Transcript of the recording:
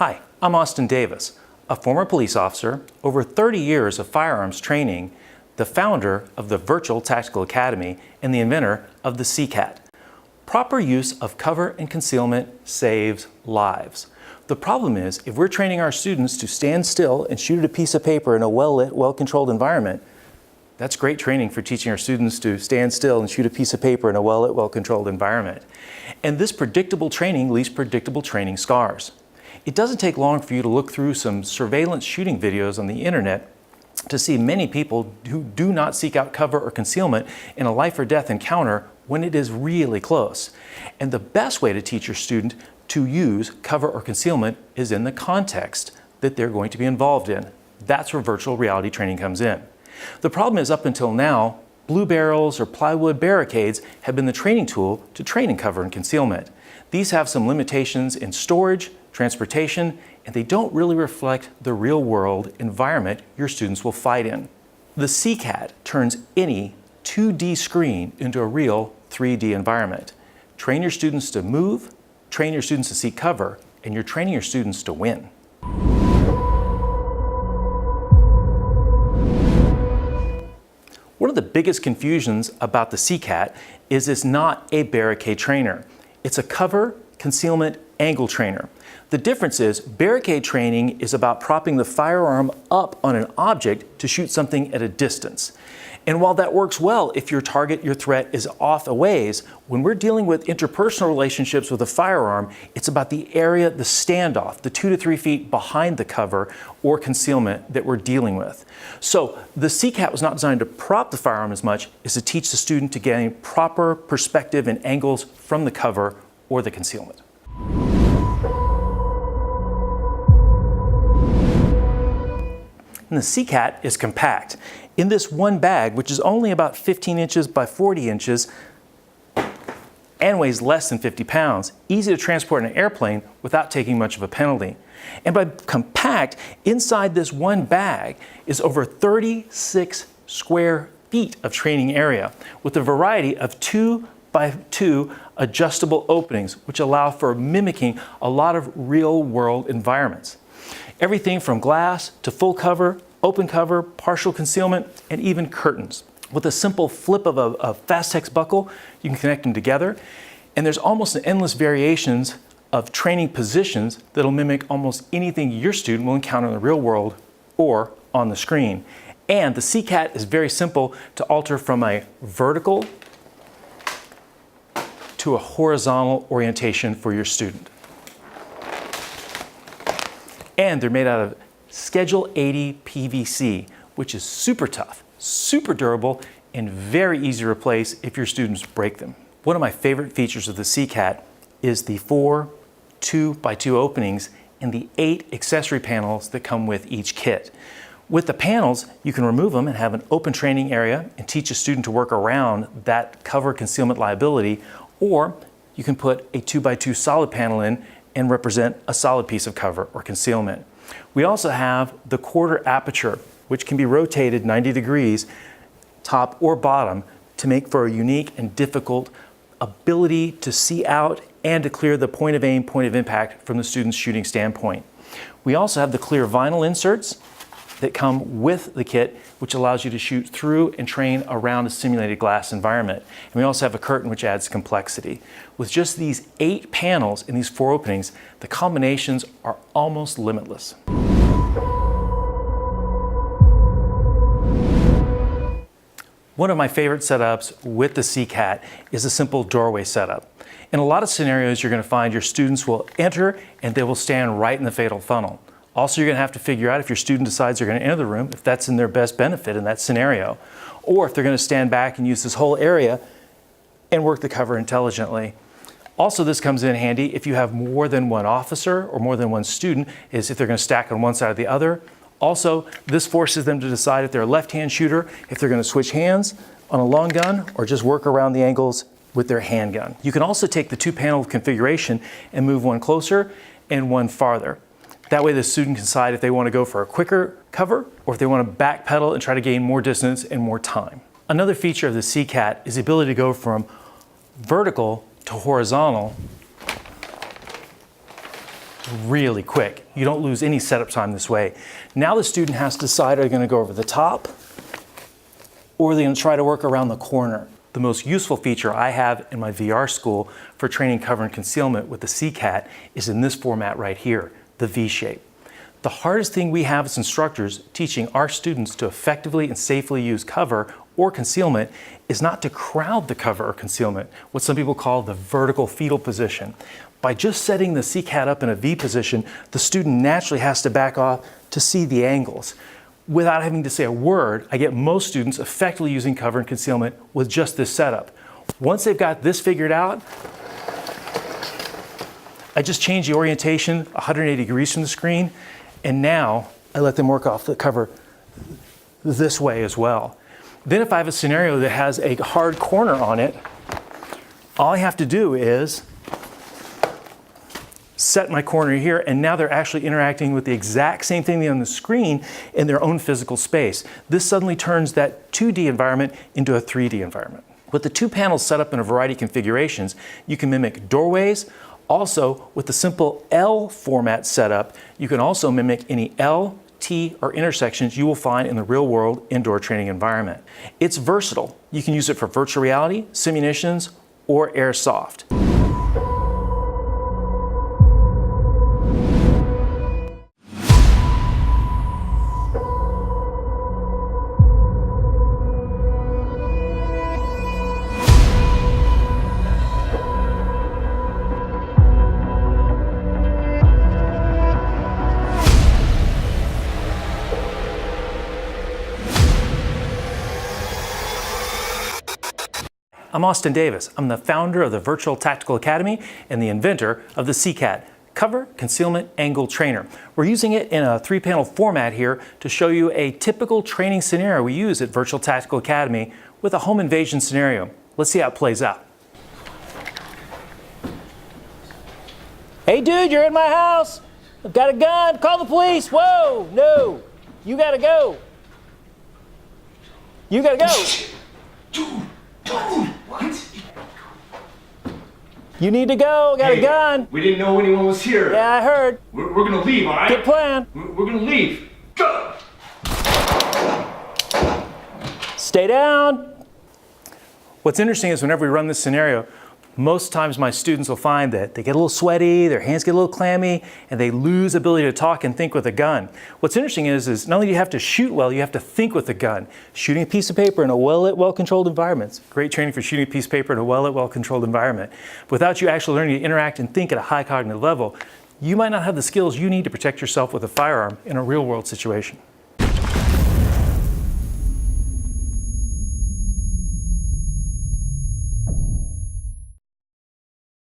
Hi, I'm Austin Davis, a former police officer, over 30 years of firearms training, the founder of the Virtual Tactical Academy, and the inventor of the Seacat. Proper use of cover and concealment saves lives. The problem is, if we're training our students to stand still and shoot at a piece of paper in a well-lit, well-controlled environment, that's great training for teaching our students to stand still and shoot a piece of paper in a well-lit, well-controlled environment. And this predictable training leaves predictable training scars. It doesn't take long for you to look through some surveillance shooting videos on the internet to see many people who do not seek out cover or concealment in a life or death encounter when it is really close. And the best way to teach your student to use cover or concealment is in the context that they're going to be involved in. That's where virtual reality training comes in. The problem is, up until now, blue barrels or plywood barricades have been the training tool to train in cover and concealment. These have some limitations in storage, transportation, and they don't really reflect the real-world environment your students will fight in. The Seacat turns any 2D screen into a real 3D environment. Train your students to move, train your students to seek cover, and you're training your students to win. One of the biggest confusions about the Seacat is it's not a barricade trainer. It's a cover, concealment, angle trainer. The difference is, barricade training is about propping the firearm up on an object to shoot something at a distance. And while that works well if your target, your threat, is off a ways, when we're dealing with interpersonal relationships with a firearm, it's about the area, the standoff, the 2 to 3 feet behind the cover or concealment that we're dealing with. So the Seacat was not designed to prop the firearm as much as to teach the student to gain proper perspective and angles from the cover or the concealment. And the Seacat is compact. In this one bag, which is only about 15 inches by 40 inches and weighs less than 50 pounds, easy to transport in an airplane without taking much of a penalty. And by compact, inside this one bag is over 36 square feet of training area with a variety of 2 by 2 adjustable openings, which allow for mimicking a lot of real-world environments. Everything from glass to full cover, open cover, partial concealment, and even curtains. With a simple flip of a Fastex buckle, you can connect them together. And there's almost endless variations of training positions that'll mimic almost anything your student will encounter in the real world or on the screen. And the Seacat is very simple to alter from a vertical to a horizontal orientation for your student. And they're made out of Schedule 80 PVC, which is super tough, super durable, and very easy to replace if your students break them. One of my favorite features of the Seacat is the 4 2x2 openings and the 8 accessory panels that come with each kit. With the panels, you can remove them and have an open training area and teach a student to work around that cover concealment liability, or you can put a 2x2 solid panel in and represent a solid piece of cover or concealment. We also have the quarter aperture, which can be rotated 90 degrees, top or bottom, to make for a unique and difficult ability to see out and to clear the point of aim, point of impact from the student's shooting standpoint. We also have the clear vinyl inserts that come with the kit, which allows you to shoot through and train around a simulated glass environment. And we also have a curtain, which adds complexity. With just these 8 panels in these 4 openings, the combinations are almost limitless. One of my favorite setups with the Seacat is a simple doorway setup. In a lot of scenarios, you're going to find your students will enter and they will stand right in the fatal funnel. Also, you're going to have to figure out if your student decides they're going to enter the room, if that's in their best benefit in that scenario, or if they're going to stand back and use this whole area and work the cover intelligently. Also, this comes in handy if you have more than one officer or more than one student, is if they're going to stack on one side or the other. Also, this forces them to decide if they're a left-hand shooter, if they're going to switch hands on a long gun, or just work around the angles with their handgun. You can also take the 2-panel configuration and move one closer and one farther. That way the student can decide if they want to go for a quicker cover or if they want to backpedal and try to gain more distance and more time. Another feature of the Seacat is the ability to go from vertical to horizontal really quick. You don't lose any setup time this way. Now the student has to decide, are they going to go over the top or are they going to try to work around the corner? The most useful feature I have in my VR school for training cover and concealment with the Seacat is in this format right here, the V shape. The hardest thing we have as instructors teaching our students to effectively and safely use cover or concealment is not to crowd the cover or concealment, what some people call the vertical fetal position. By just setting the Seacat up in a V position, the student naturally has to back off to see the angles. Without having to say a word, I get most students effectively using cover and concealment with just this setup. Once they've got this figured out, I just change the orientation 180 degrees from the screen, and now I let them work off the cover this way as well. Then if I have a scenario that has a hard corner on it, all I have to do is set my corner here, and now they're actually interacting with the exact same thing on the screen in their own physical space. This suddenly turns that 2D environment into a 3D environment. With the two panels set up in a variety of configurations, you can mimic doorways. Also, with the simple L format setup, you can also mimic any L, T, or intersections you will find in the real-world indoor training environment. It's versatile. You can use it for virtual reality, simulations, or airsoft. I'm Austin Davis. I'm the founder of the Virtual Tactical Academy and the inventor of the Seacat, Cover, Concealment, Angle Trainer. We're using it in a 3-panel format here to show you a typical training scenario we use at Virtual Tactical Academy with a home invasion scenario. Let's see how it plays out. Hey dude, you're in my house. I've got a gun. Call the police. Whoa, no. You gotta go. You gotta go. What? You need to go. Got a gun. We didn't know anyone was here. Yeah, I heard. We're gonna leave, all right? Good plan. We're gonna leave. Go! Stay down. What's interesting is whenever we run this scenario, most times my students will find that they get a little sweaty, their hands get a little clammy, and they lose ability to talk and think with a gun. What's interesting is not only do you have to shoot well, you have to think with a gun. Shooting a piece of paper in a well-lit, well-controlled environment. It's great training for shooting a piece of paper in a well-lit, well-controlled environment. Without you actually learning to interact and think at a high cognitive level, you might not have the skills you need to protect yourself with a firearm in a real-world situation.